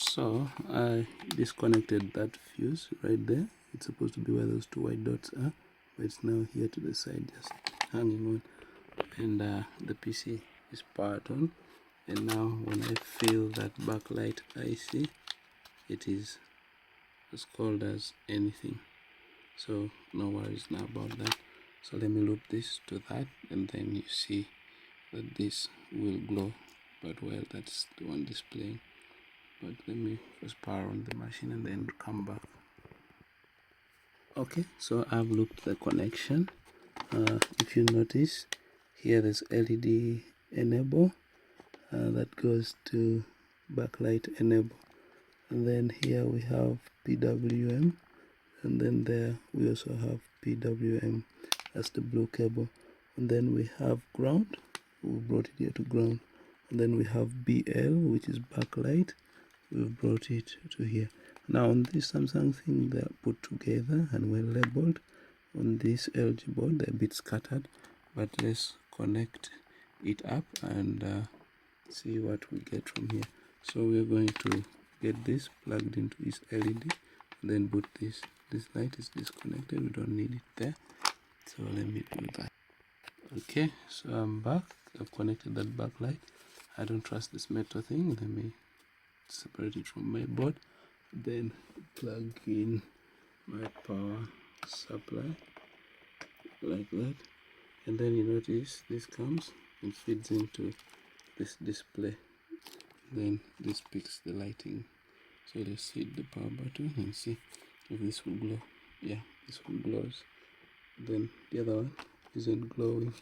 So I disconnected that fuse right there. It's supposed to be where those two white dots are, but it's now here to the side, just hanging on. And the PC is powered on. And now when I feel that backlight IC, it is as cold as anything. So no worries now about that. So let me loop this to that, and then you see that this will glow. But well, that's the one displaying. But let me first power on the machine and then come back. Okay, so I've looped the connection. If you notice here, there's LED enable that goes to backlight enable, and then here we have PWM, and then there we also have PWM. That's the blue cable. And then we have ground. We brought it here to ground. And then we have BL, which is backlight. We've brought it to here. Now on this Samsung thing, they're put together and well labeled. On this LG board, they're a bit scattered, but let's connect it up and see what we get from here. So we're going to get this plugged into this LED, and then put this. This light is disconnected, we don't need it there. So let me do that. Okay, so I'm back. I've connected that backlight. I don't trust this metal thing. Let me separate it from my board, then plug in my power supply like that, and then you notice this comes and feeds into this display. Then this picks the lighting. So let's hit the power button and see if this will glow. Yeah, this one glows. Then the other one isn't glowing.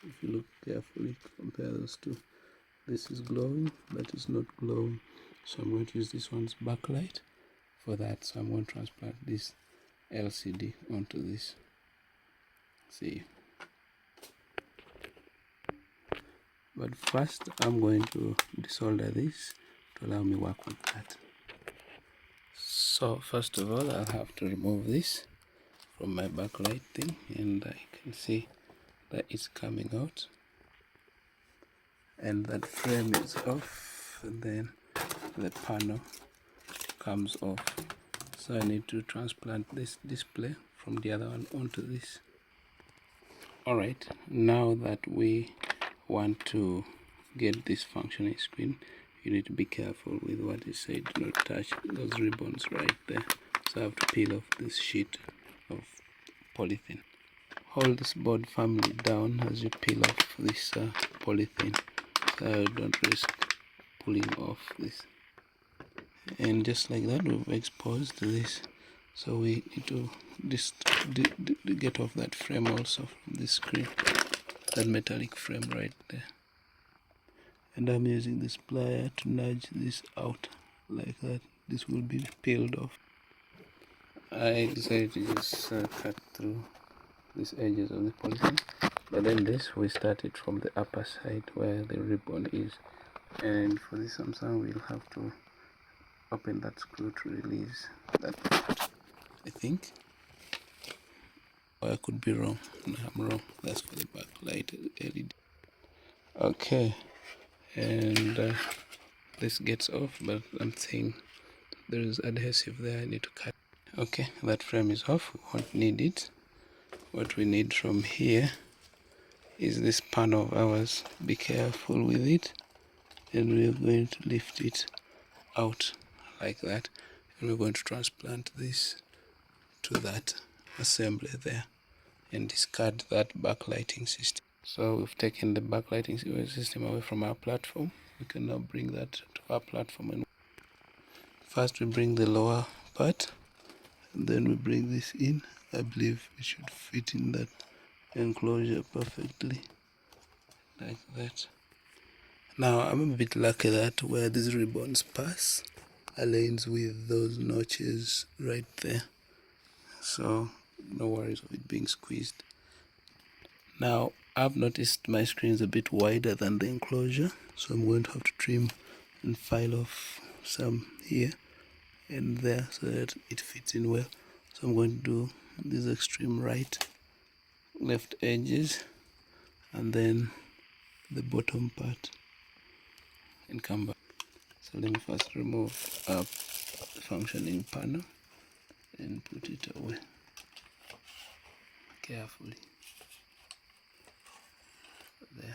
If you look carefully, compare those two. This is glowing, that is not glowing. So I'm going to use this one's backlight for that. So I'm going to transplant this LCD onto this. See. But first I'm going to desolder this to allow me work with that. So first of all, I'll have to remove this from my backlight thing, and I can see that it's coming out, and that frame is off, and then the panel comes off. So I need to transplant this display from the other one onto this. Alright, now that we want to get this functioning screen, you need to be careful with what is said. Do not touch those ribbons right there. So I have to peel off this sheet of polythene. Hold this board firmly down as you peel off this polythene, so don't risk pulling off this. And just like that, we've exposed this. So we need to just get off that frame also from this screen, that metallic frame right there. And I'm using this plier to nudge this out like that. This will be peeled off. I decided to just cut through these edges of the polythene, but then this we started from the upper side where the ribbon is, and for this Samsung we'll have to open that screw to release that part, I think. Or I could be wrong. No, I'm wrong. That's for the backlight LED. Okay, and this gets off, but I'm saying there is adhesive there. I need to cut. Okay, that frame is off. We won't need it. What we need from here is this panel of ours. Be careful with it, and we're going to lift it out like that, and we're going to transplant this to that assembly there and discard that backlighting system. So we've taken the backlighting system away from our platform. We can now bring that to our platform, and first we bring the lower part, and then we bring this in. I believe it should fit in that enclosure perfectly like that. Now I'm a bit lucky that where these ribbons pass aligns with those notches right there, so no worries of it being squeezed. Now I've noticed my screen is a bit wider than the enclosure, so I'm going to have to trim and file off some here and there so that it fits in well. So I'm going to do these extreme right, left edges, and then the bottom part, and come back. So So let me first remove the functioning panel and put it away carefully. There.